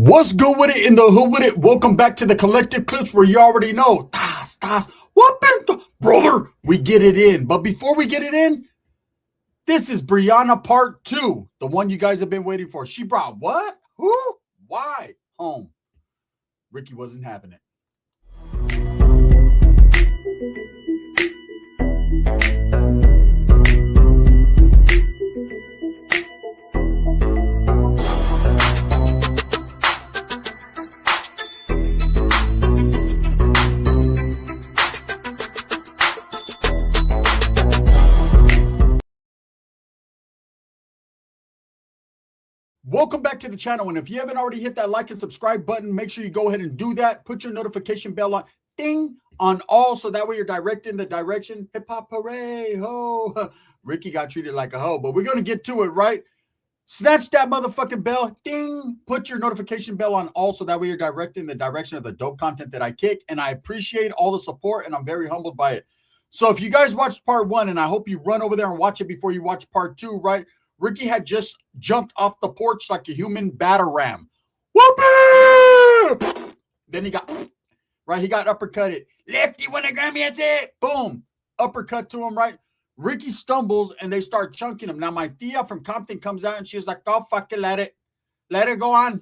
What's good with it in the hood with it? Welcome back to the collective clips where you already know. What brother? We get it in. But before we get it in, this is Brianna part 2, the one you guys have been waiting for. She brought what? Who? Why? Home. Ricky wasn't having it. Welcome back to the channel, and if you haven't already hit that like and subscribe button, make sure you go ahead and do that. Put your notification bell on, ding, on all, so that way you're directed in the direction. Hip hop hooray, ho. Ricky got treated like a hoe, but we're going to get to it, right? Snatch that motherfucking bell, ding. Put your notification bell on all, so that way you're directed in the direction of the dope content that I kick, and I appreciate all the support, and I'm very humbled by it. So if you guys watched part 1, and I hope you run over there and watch it before you watch part 2, right? Ricky had just jumped off the porch like a human batter ram. Whoopee! Then he got, right? He got uppercutted. Lefty, wanna grab me? That's it. Boom. Uppercut to him, right? Ricky stumbles and they start chunking him. Now, my tia from Compton comes out and she's like, oh, fuck it, let it go on.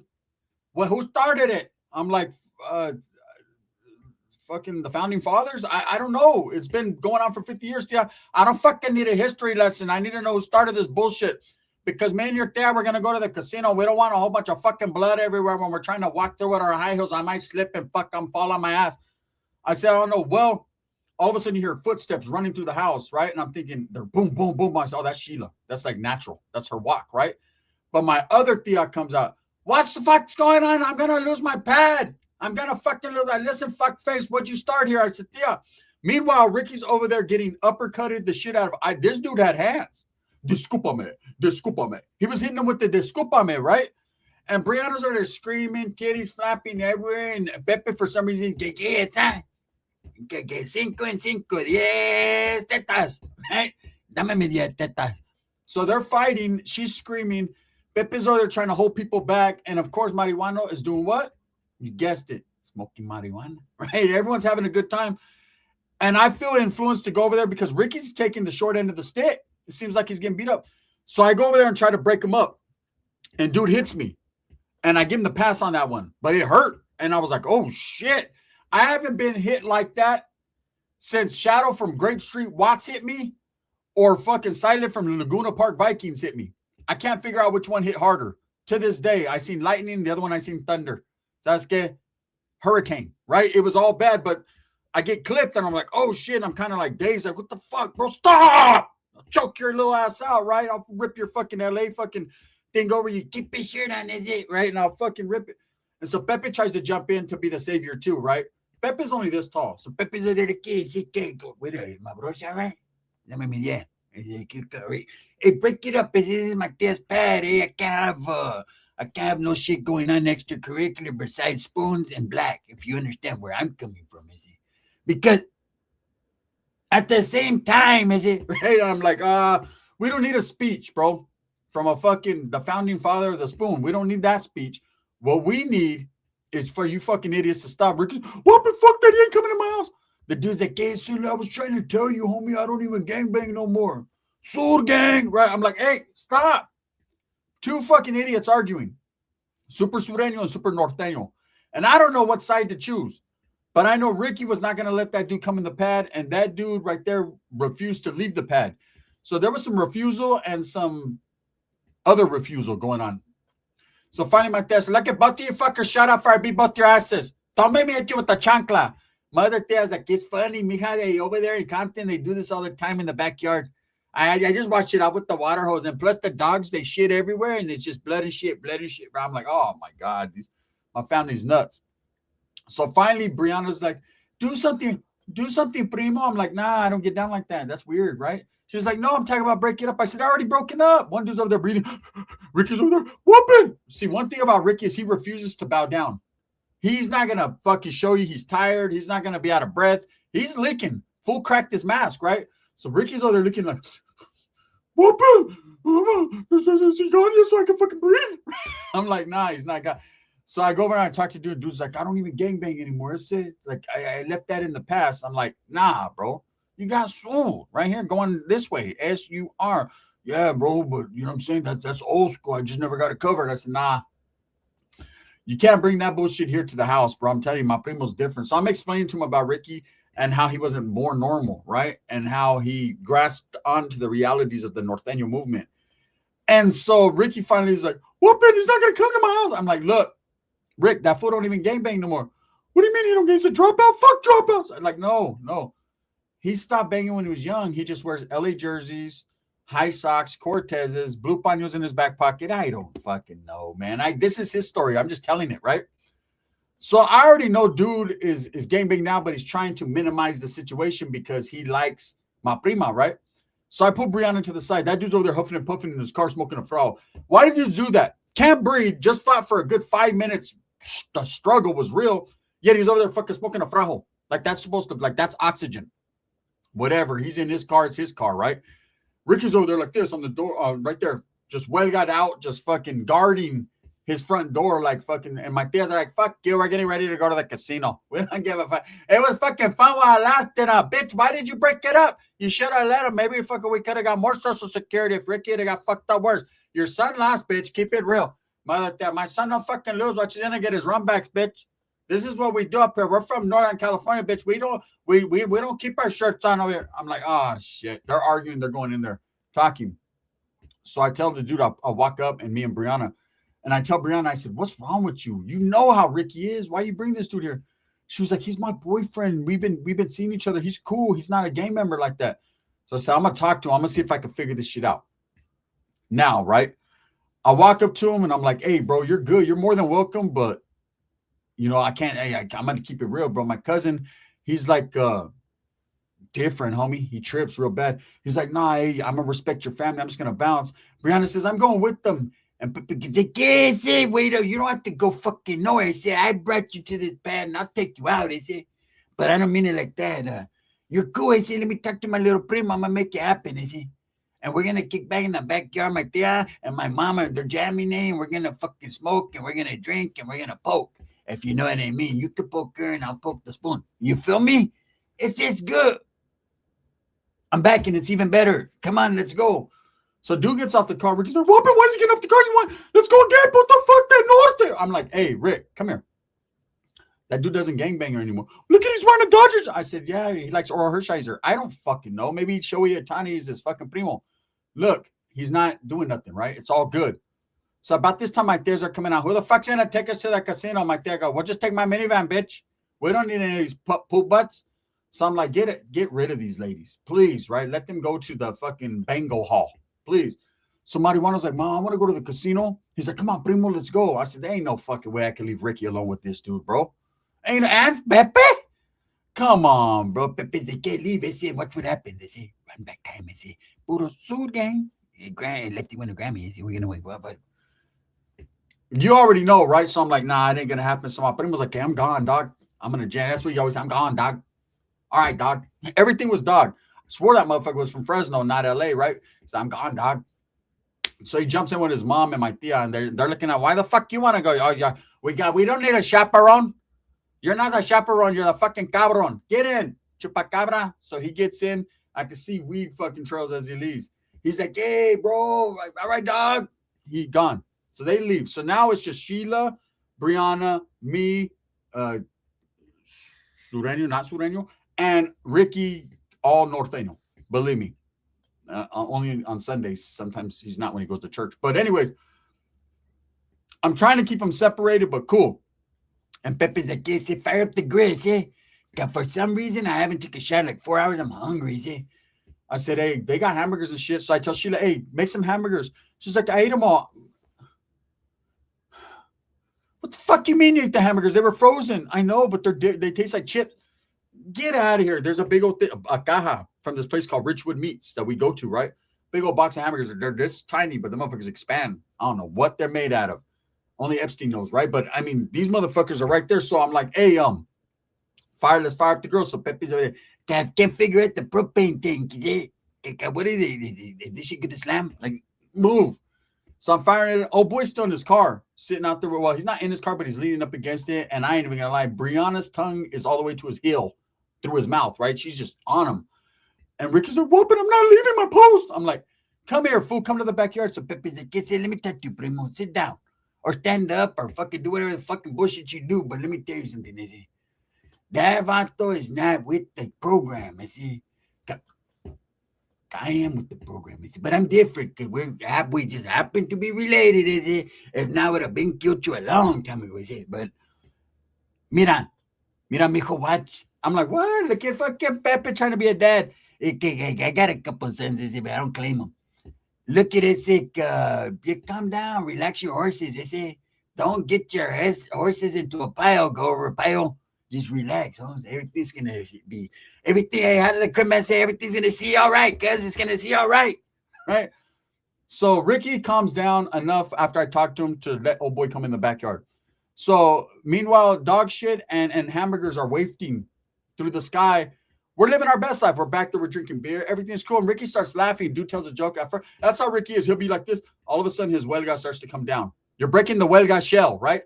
Well, who started it? I'm like, fucking the founding fathers? I don't know. It's been going on for 50 years, tia. I don't fucking need a history lesson. I need to know who started this bullshit. Because me and your tia, we're going to go to the casino. We don't want a whole bunch of fucking blood everywhere when we're trying to walk through with our high heels. I might slip and fucking fall on my ass. I said, I don't know. Well, all of a sudden you hear footsteps running through the house, right? And I'm thinking, they're boom, boom, boom. I said, oh, that's Sheila. That's like natural. That's her walk, right? But my other tia comes out. What the fuck's going on? I'm going to lose my pad. I'm going to fucking lose. Listen, fuck face, what'd you start here? I said, yeah. Meanwhile, Ricky's over there getting uppercutted the shit out of. This dude had hands. Discúlpame. He was hitting him with the discúlpame, right? And Brianna's over there screaming, titties flapping everywhere. And Pepe, for some reason, que cinco en cinco, 10 tetas, right? Dame mi 10 tetas. So they're fighting. She's screaming. Pepe's over there trying to hold people back. And of course, Marijuana is doing what? You guessed it. Smoking marijuana, right? Everyone's having a good time. And I feel influenced to go over there because Ricky's taking the short end of the stick. It seems like he's getting beat up. So I go over there and try to break him up. And dude hits me. And I give him the pass on that one. But it hurt. And I was like, oh, shit. I haven't been hit like that since Shadow from Grape Street Watts hit me or fucking Silent from Laguna Park Vikings hit me. I can't figure out which one hit harder. To this day, I seen lightning. The other one I seen thunder. Sasuke, hurricane, right? It was all bad, but I get clipped and I'm like, oh shit. I'm kind of like dazed. Like, what the fuck, bro? Stop! I'll choke your little ass out, right? I'll rip your fucking LA fucking thing over you. Keep your shirt on, is it? Right? And I'll fucking rip it. And so Pepe tries to jump in to be the savior too, right? Pepe's only this tall. So Pepe's there to kiss. Wait a minute, my brocha, right? Let me, yeah. Hey, break it up. This is my test pad. Hey, I can't have no shit going on extracurricular besides spoons and black, if you understand where I'm coming from, is it? Because at the same time, is it? Right? I'm like, we don't need a speech, bro, from the founding father of the spoon. We don't need that speech. What we need is for you fucking idiots to stop. Ricky, what the fuck? That he ain't coming to my house. The dude's like, hey, I was trying to tell you, homie, I don't even gangbang no more. Sur gang, right? I'm like, hey, stop. Two fucking idiots arguing. Super Sureño and Super Norteño. And I don't know what side to choose. But I know Ricky was not going to let that dude come in the pad. And that dude right there refused to leave the pad. So there was some refusal and some other refusal going on. So finally, my test, look at both of you fuckers, shut up or I beat both your asses. Don't make me hit you with the chancla. Mother tia's like, it's funny, mija, they over there in Compton, they do this all the time in the backyard. I just washed it out with the water hose. And plus the dogs, they shit everywhere. And it's just blood and shit. I'm like, oh my God, my family's nuts. So finally, Brianna's like, do something, primo. I'm like, nah, I don't get down like that. That's weird, right? She's like, no, I'm talking about breaking up. I said, I already broken up. One dude's over there breathing. Ricky's over there whooping. See, one thing about Ricky is he refuses to bow down. He's not going to fucking show you he's tired. He's not going to be out of breath. He's leaking. Full cracked his mask, right? So Ricky's over there looking like, whooping. Is he gone yet so I can fucking breathe? I'm like, nah, he's not gone. So I go over and I talk to dude. Dude's like, I don't even gangbang anymore. It's it. Like, I left that in the past. I'm like, nah, bro. You got soul right here going this way. SUR. Yeah, bro, but you know what I'm saying? That's old school. I just never got it covered. I said, nah, you can't bring that bullshit here to the house, bro. I'm telling you, my primo's different. So I'm explaining to him about Ricky and how he wasn't born normal, right? And how he grasped onto the realities of the Norteño movement. And so Ricky finally is like, whoopin', he's not going to come to my house. I'm like, look, Rick, that fool don't even gangbang no more. What do you mean he don't gang? He's a dropout? Fuck dropouts. I'm like, no. He stopped banging when he was young. He just wears LA jerseys, high socks, Cortezes, blue paños in his back pocket. I don't fucking know, man. This is his story. I'm just telling it, right? So I already know dude is gangbang now, but he's trying to minimize the situation because he likes my prima, right? So I put Brianna to the side. That dude's over there huffing and puffing in his car, smoking a frau. Why did you do that? Can't breathe. Just fought for a good 5 minutes. The struggle was real. Yet he's over there fucking smoking a frau. Like that's supposed to, like that's oxygen. Whatever. He's in his car. It's his car, right? Ricky's over there like this on the door, right there. Just well got out, just fucking guarding his front door, like fucking. And my tias are like, fuck you. We're getting ready to go to the casino. We don't give a fuck. It was fucking fun while it lasted, bitch. Why did you break it up? You should have let him. Maybe fucking we could have got more social security if Ricky had got fucked up worse. Your son lost, bitch. Keep it real. My son don't fucking lose. What you gonna get his runbacks, bitch. This is what we do up here. We're from Northern California, bitch. We don't keep our shirts on over here. I'm like, oh shit. They're arguing. They're going in there talking. So I tell the dude, I'll walk up and me and Brianna, and I tell Brianna, I said, what's wrong with you? You know how Ricky is. Why you bring this dude here? She was like, he's my boyfriend. We've been seeing each other. He's cool. He's not a gang member like that. So I said, I'm gonna talk to him. I'm gonna see if I can figure this shit out. Now, right? I walk up to him and I'm like, hey, bro, you're good. You're more than welcome, but you know, I can't. Hey, I'm gonna keep it real, bro. My cousin, he's like different, homie. He trips real bad. He's like, nah, hey, I'm gonna respect your family. I'm just gonna bounce. Brianna says, I'm going with them. And Pepe say, wait, you don't have to go fucking nowhere. I say, I brought you to this pad and I'll take you out. I say, but I don't mean it like that. You're cool. I say, let me talk to my little prima. I'm gonna make it happen. I say, and we're gonna kick back in the backyard, my tia and my mama. They're jamming in. We're gonna fucking smoke and we're gonna drink and we're gonna poke. If you know what I mean, you can poke her and I'll poke the spoon. You feel me? It's good. I'm back and it's even better. Come on, let's go. So dude gets off the car. Ricky's like, whoopin', why is he getting off the car? Let's go again. What the fuck, that north? I'm like, hey, Rick, come here. That dude doesn't gangbanger anymore. Look at he's wearing a Dodgers. I said, yeah, he likes Oral Hershiser. I don't fucking know. Maybe Shohei Ohtani is his fucking primo. Look, he's not doing nothing, right? It's all good. So about this time, my tias are coming out. Who the fuck's gonna take us to the casino? My tia go, well, just take my minivan, bitch. We don't need any of these poop butts. So I'm like, get rid of these ladies, please, right? Let them go to the fucking bingo hall, please. So Marijuana's like, Mom, I want to go to the casino. He's like, come on, primo, let's go. I said, there ain't no fucking way I can leave Ricky alone with this dude, bro. Ain't and Pepe? Come on, bro. Pepe, they can't leave. They say, what would happen? They say, run back time. They say, puro suit gang. Lefty win a Grammy. They say, we're gonna win. But you already know, right? So I'm like, nah, it ain't gonna happen. So my primo's like, okay, I'm gone, dog. I'm gonna jam. That's what you always say. I'm gone, dog. All right, dog. Everything was dog. I swore that motherfucker was from Fresno, not LA, right? So I'm gone, dog. So he jumps in with his mom and my tia, and they're looking at, why the fuck you want to go? Oh, yeah, we don't need a chaperone. You're not a chaperone. You're the fucking cabron. Get in, chupacabra. So he gets in. I can see weed fucking trails as he leaves. He's like, hey, bro. All right, dog. He gone. So they leave. So now it's just Sheila, Brianna, me, Sureño, not Sureño, and Ricky, all Norteño. Believe me. Only on Sundays. Sometimes he's not when he goes to church. But anyways, I'm trying to keep them separated, but cool. And Pepe's like, yeah, say, fire up the grill, see? Because for some reason, I haven't took a shot in like 4 hours. I'm hungry, see? I said, hey, they got hamburgers and shit. So I tell Sheila, hey, make some hamburgers. She's like, I ate them all. What the fuck you mean you ate the hamburgers? They were frozen. I know, but they taste like chips. Get out of here. There's a big old a caja from this place called Richwood Meats that we go to, right? Big old box of hamburgers. They're this tiny, but the motherfuckers expand. I don't know what they're made out of. Only Epstein knows, right? But I mean, these motherfuckers are right there. So I'm like, hey, let's fire up the girl. So Pepe's over there. Can't figure out the propane thing. What is it? Is this shit get to slam? Like, move. So I'm firing it. Oh, boy's still in his car, sitting out there. Well, he's not in his car, but he's leaning up against it. And I ain't even gonna lie, Brianna's tongue is all the way to his heel, through his mouth, right? She's just on him. And Ricky's like, "What? But I'm not leaving my post." I'm like, "Come here, fool. Come to the backyard." So Pepe's like, "Get let me talk to you, primo. Sit down. Or stand up or fucking do whatever the fucking bullshit you do. But let me tell you something, I say, that vato is not with the program. I say, I am with the program. I say, but I'm different because we just happen to be related. I say, if not, I would have been killed you a long time ago. I say, but mira, mijo, watch. I'm like, what? Look at fucking Pepe trying to be a dad. I got a couple sons, I say, but I don't claim them. Look at it, you calm down, relax your horses. They say, don't get your horses into a pile, go over a pile. Just relax. Oh, everything's going to be, everything, how does the criminal say, everything's going to see all right, cuz it's going to see all right. Right? So Ricky calms down enough after I talk to him to let old boy come in the backyard. So meanwhile, dog shit and hamburgers are wafting through the sky. We're living our best life. We're back there. We're drinking beer. Everything's cool. And Ricky starts laughing. Dude tells a joke. That's how Ricky is. He'll be like this. All of a sudden, his huelga starts to come down. You're breaking the huelga shell, right?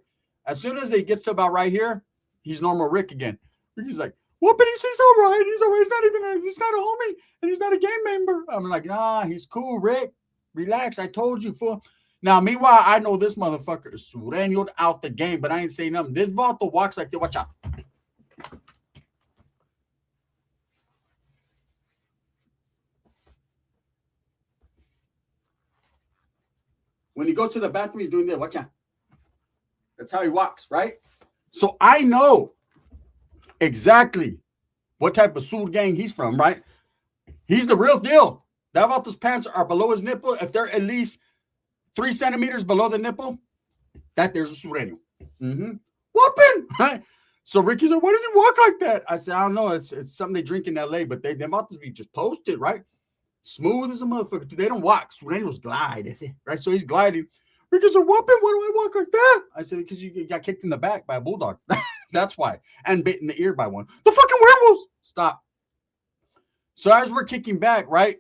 As soon as it gets to about right here, he's normal Rick again. Ricky's like, "What? But he's all right. He's all right. He's not a homie. And he's not a gang member." I'm like, "Nah, he's cool, Rick. Relax. I told you, fool." Now, meanwhile, I know this motherfucker is surrendered out the game, but I ain't saying nothing. This vato walks like this. Watch out. When he goes to the bathroom, he's doing this. Watch out. That's how he walks, right? So I know exactly what type of Sul gang he's from, right? He's the real deal. That Vato's pants are below his nipple. If they're at least 3 centimeters below the nipple, that there's a Sureño. Whooping, right? So Ricky's like, "Why does he walk like that?" I said, "I don't know. It's something they drink in LA, but they Vatos be just posted, right? Smooth as a motherfucker. Dude, they don't walk. Sureños glide, right? So he's gliding. Ricky's like, "Whooping, why do I walk like that?" I said, "Because you got kicked in the back by a bulldog." That's why. And bit in the ear by one. The fucking werewolves. Stop. So as we're kicking back, right?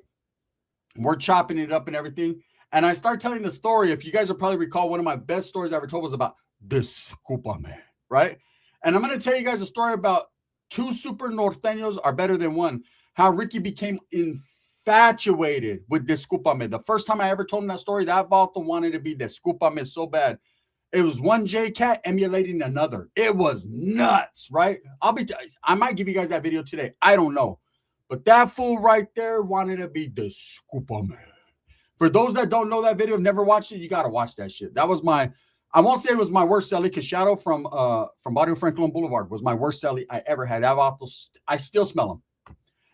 We're chopping it up and everything. And I start telling the story. If you guys will probably recall, one of my best stories I ever told was about Discúlpame, right? And I'm going to tell you guys a story about 2 super norteños are better than one. How Ricky became infatuated with Discúlpame. The first time I ever told him that story, that vato wanted to be Discúlpame so bad. It was one J-Cat emulating another. It was nuts, right? I might give you guys that video today. I don't know. But that fool right there wanted to be Discúlpame. For those that don't know that video, have never watched it, you got to watch that shit. That was I won't say it was my worst celly, because Shadow from Barrio Franklin Boulevard was my worst celly I ever had. I still smell him.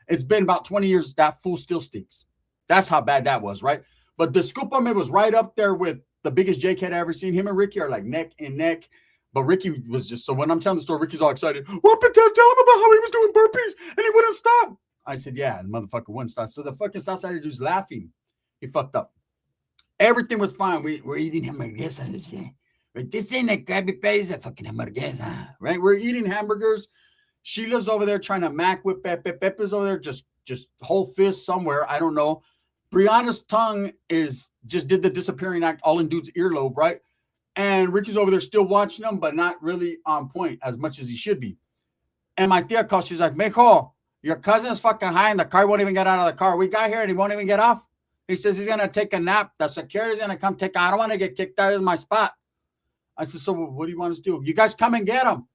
It's been about 20 years. That fool still stinks. That's how bad that was, right? But Discúlpame was right up there with the biggest J-Cat I ever seen. Him and Ricky are like neck and neck. But Ricky was just, so when I'm telling the story, Ricky's all excited. "What? Tell him about how he was doing burpees and he wouldn't stop." I said, "Yeah, and motherfucker wouldn't stop." So the fucking Southside dude's laughing. He fucked up. Everything was fine. We're eating hamburguesas. Right? This ain't a Krabby Patty, it's a fucking hamburguesa. Right? We're eating hamburgers. Sheila's over there trying to mac with Pepe. Pepe's over there just whole fist somewhere. I don't know. Brianna's tongue just did the disappearing act all in dude's earlobe, right? And Ricky's over there still watching them, but not really on point as much as he should be. And my tia calls. She's like, "Mijo, your cousin's fucking high in the car. Won't even get out of the car. We got here and he won't even get off. He says he's going to take a nap. The security's going to come take. I don't want to get kicked out. This is my spot." I said, "So what do you want us to do?" "You guys come and get him."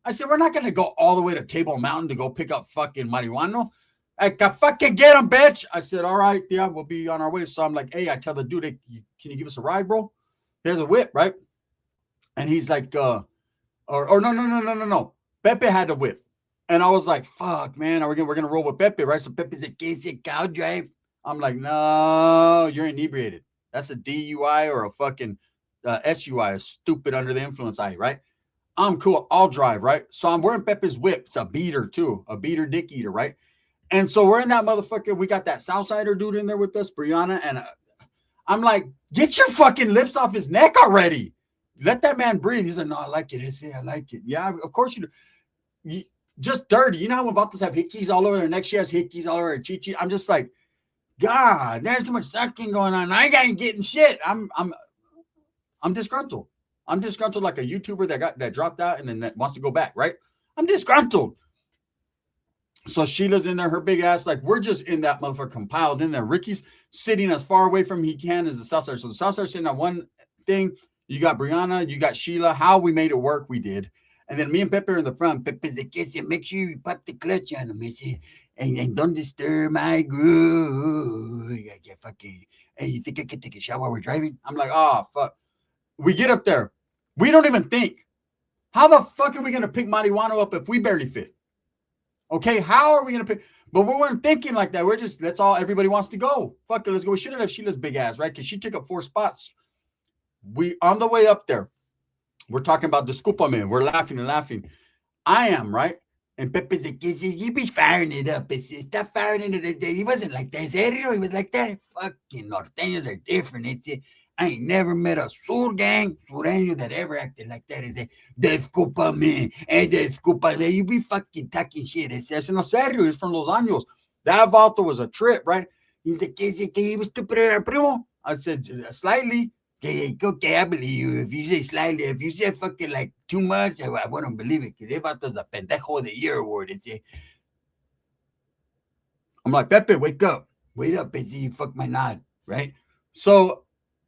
I said, "We're not going to go all the way to Table Mountain to go pick up fucking marijuana. I can fucking get him, bitch." I said, "All right, yeah, we'll be on our way." So I'm like, "Hey," I tell the dude, "Hey, can you give us a ride, bro? There's a whip, right?" And he's like, no. Pepe had the whip. And I was like, "Fuck, man, we're gonna roll with Pepe, right?" So Pepe's like, "Can you cow drive?" I'm like, "No, you're inebriated. That's a DUI or a fucking SUI, a stupid under the influence I, right? I'm cool. I'll drive, right?" So I'm wearing Pepe's whip. It's a beater too, a beater dick eater, right? And so we're in that motherfucker. We got that Southsider dude in there with us, Brianna, and I'm like, "Get your fucking lips off his neck already. Let that man breathe." He's like, "No, I like it." I say, "I like it." "Yeah, of course you do." Just dirty. You know how when Vatos have hickeys all over their neck? She has hickeys all over her chichi. I'm just like, God, there's too much sucking going on. I ain't getting shit. I'm disgruntled. I'm disgruntled like a YouTuber that dropped out and then that wants to go back, right? I'm disgruntled. So Sheila's in there, her big ass, like we're just in that motherfucker compiled in there. Ricky's sitting as far away from he can as the South Side. So the South Side sitting on one thing. You got Brianna, you got Sheila. How we made it work, we did. And then me and Pepe are in the front. Pepe's like, yes, make sure you pop the clutch on him, and don't disturb my groove. Yeah, fucking. Hey, you think I can take a shower while we're driving? I'm like, oh fuck. We get up there. We don't even think. How the fuck are we gonna pick marijuana up if we barely fit? Okay, how are we gonna pick? But we weren't thinking like that. We're just that's all everybody wants to go. Fuck it, let's go. We should have left Sheila's big ass, right? Because she took up 4 spots. We on the way up there. We're talking about the Discúlpame. We're laughing and laughing. I am, right? And Pepe's like, you be firing it up. Stop firing it. He wasn't like that. Serio? He was like that. Fucking norteños are different. I ain't never met a sureño that ever acted like that. It's like, Discúlpame. Discúlpame. You be fucking talking shit. It's no serio. He's from Los Angeles. That vato was a trip, right? He's like, he was stupid, primo. I said, slightly. Okay, I believe you. If you say slightly, if you say fucking like too much, I wouldn't believe it. Because they about the pendejo of the year award. I'm like, Pepe, wake up. Wait up, Pepe. You fuck my nod, right? So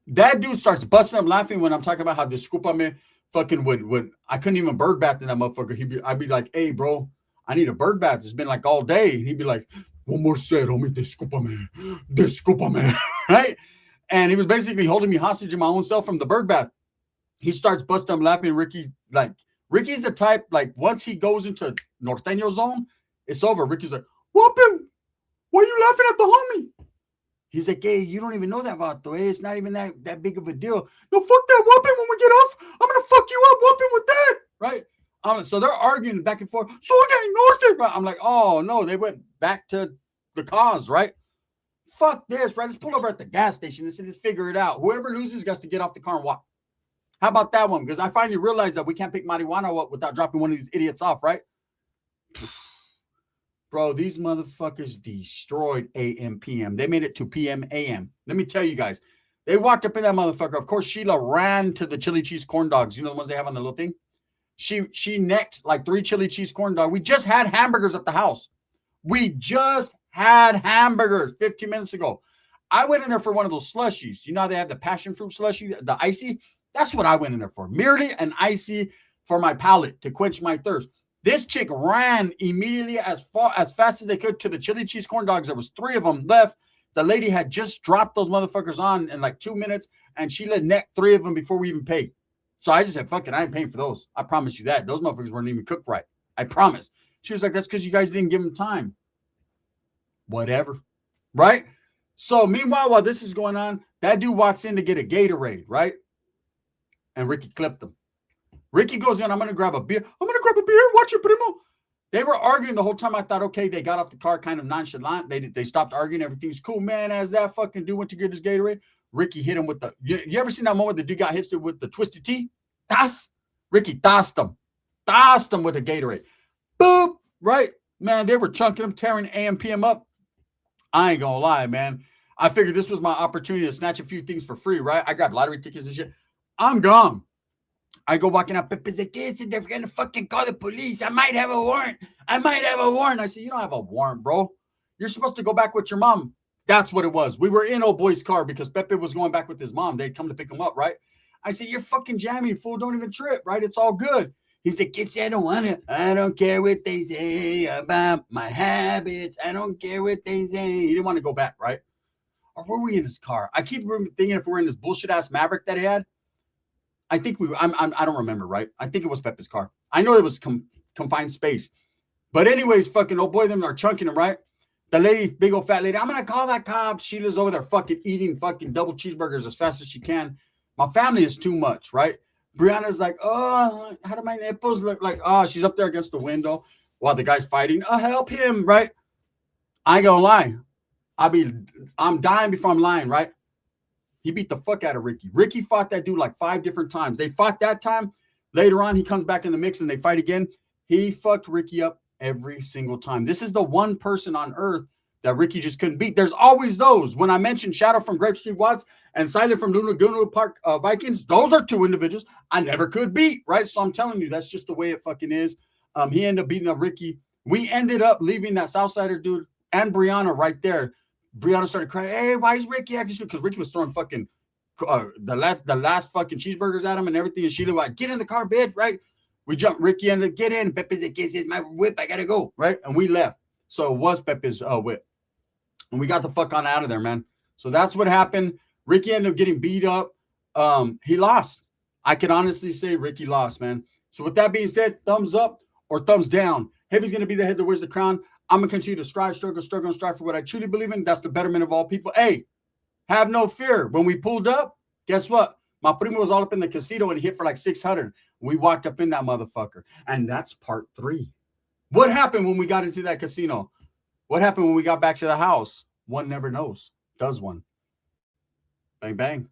that dude starts busting up laughing when I'm talking about how Discúlpame fucking would I couldn't even bird bath in that motherfucker. I'd be like, hey, bro, I need a bird bath. It's been like all day. And he'd be like, one more set, homie, Discúlpame, right? And he was basically holding me hostage in my own self from the bird bath. He starts busting up laughing. Ricky's the type, like, once he goes into norteño zone, it's over. Ricky's like, whoop him. Why are you laughing at the homie? He's like, hey, you don't even know that vato. It's not even that big of a deal. No, fuck that. Whoop him when we get off. I'm going to fuck you up. Whoop him with that. Right? So they're arguing back and forth. So we're getting I'm like, oh, no. They went back to the cause, right? Fuck this, right? Let's pull over at the gas station and let's figure it out. Whoever loses gets to get off the car and walk. How about that one? Because I finally realized that we can't pick marijuana up without dropping one of these idiots off, right? Bro, these motherfuckers destroyed AM, PM. They made it to PM, AM. Let me tell you guys. They walked up in that motherfucker. Of course, Sheila ran to the chili cheese corn dogs. You know the ones they have on the little thing? She necked like 3 chili cheese corn dogs. We just had hamburgers at the house. We just had hamburgers 15 minutes ago. I went in there for one of those slushies. You know how they have the passion fruit slushie, the icy? That's what I went in there for. Merely an icy for my palate to quench my thirst. This chick ran immediately as fast as they could to the chili cheese corn dogs. There was 3 of them left. The lady had just dropped those motherfuckers on in like 2 minutes, and she let neck 3 of them before we even paid. So I just said, fuck it, I ain't paying for those. I promise you that. Those motherfuckers weren't even cooked right. I promise. She was like, that's because you guys didn't give them time. Whatever. Right? So meanwhile, while this is going on, that dude walks in to get a Gatorade, right? And Ricky clipped him. Ricky goes in, I'm going to grab a beer. Watch it, primo. They were arguing the whole time. I thought, okay, they got off the car kind of nonchalant. They stopped arguing. Everything's cool, man. As that fucking dude went to get his Gatorade, Ricky hit him with the, you ever seen that moment the dude got hit with the twisted T? Ricky tossed him with a Gatorade. Boop, right? Man, they were chunking him, tearing AM, PM up. I ain't gonna lie, man. I figured this was my opportunity to snatch a few things for free, right? I grabbed lottery tickets and shit. I'm gone. I go walking out. Pepe's like, they're gonna fucking call the police. I might have a warrant. I said, you don't have a warrant, bro. You're supposed to go back with your mom. That's what it was. We were in old boy's car because Pepe was going back with his mom. They'd come to pick him up, right? I said, you're fucking jamming, fool. Don't even trip, right? It's all good. He's like, I don't want to. I don't care what they say about my habits. I don't care what they say. He didn't want to go back, right? Or were we in his car? I keep thinking if we're in this bullshit ass Maverick that he had. I think I don't remember, right? I think it was Pepe's car. I know it was confined space. But anyways, fucking old boy, them are chunking him, right? The lady, big old fat lady, I'm going to call that cop. Sheila's over there fucking eating fucking double cheeseburgers as fast as she can. My family is too much, right? Brianna's like, oh, how do my nipples look like? Oh, she's up there against the window while the guy's fighting. Oh, help him, right? I ain't gonna lie. I'm dying before I'm lying, right? He beat the fuck out of Ricky. Ricky fought that dude like 5 different times. They fought that time. Later on, he comes back in the mix and they fight again. He fucked Ricky up every single time. This is the one person on earth that Ricky just couldn't beat. There's always those. When I mentioned Shadow from Grape Street Watts and Silent from Laguna Park Vikings, those are two individuals I never could beat, right? So I'm telling you, that's just the way it fucking is. He ended up beating up Ricky. We ended up leaving that Southsider dude and Brianna right there. Brianna started crying, hey, why is Ricky acting stupid? Because Ricky was throwing fucking the last fucking cheeseburgers at him and everything. And Sheila was like, get in the car, bitch, right? We jumped Ricky and get in. Pepe's like, this is my whip. I got to go, right? And we left. So it was Pepe's whip. And we got the fuck on out of there, man. So that's what happened. Ricky ended up getting beat up. He lost. I can honestly say Ricky lost, man. So with that being said, thumbs up or thumbs down. Heavy's going to be the head that wears the crown. I'm going to continue to strive, struggle, and strive for what I truly believe in. That's the betterment of all people. Hey, have no fear. When we pulled up, guess what? My primo was all up in the casino and he hit for like 600. We walked up in that motherfucker. And that's part 3. What happened when we got into that casino? What happened when we got back to the house? One never knows. Does one? Bang, bang.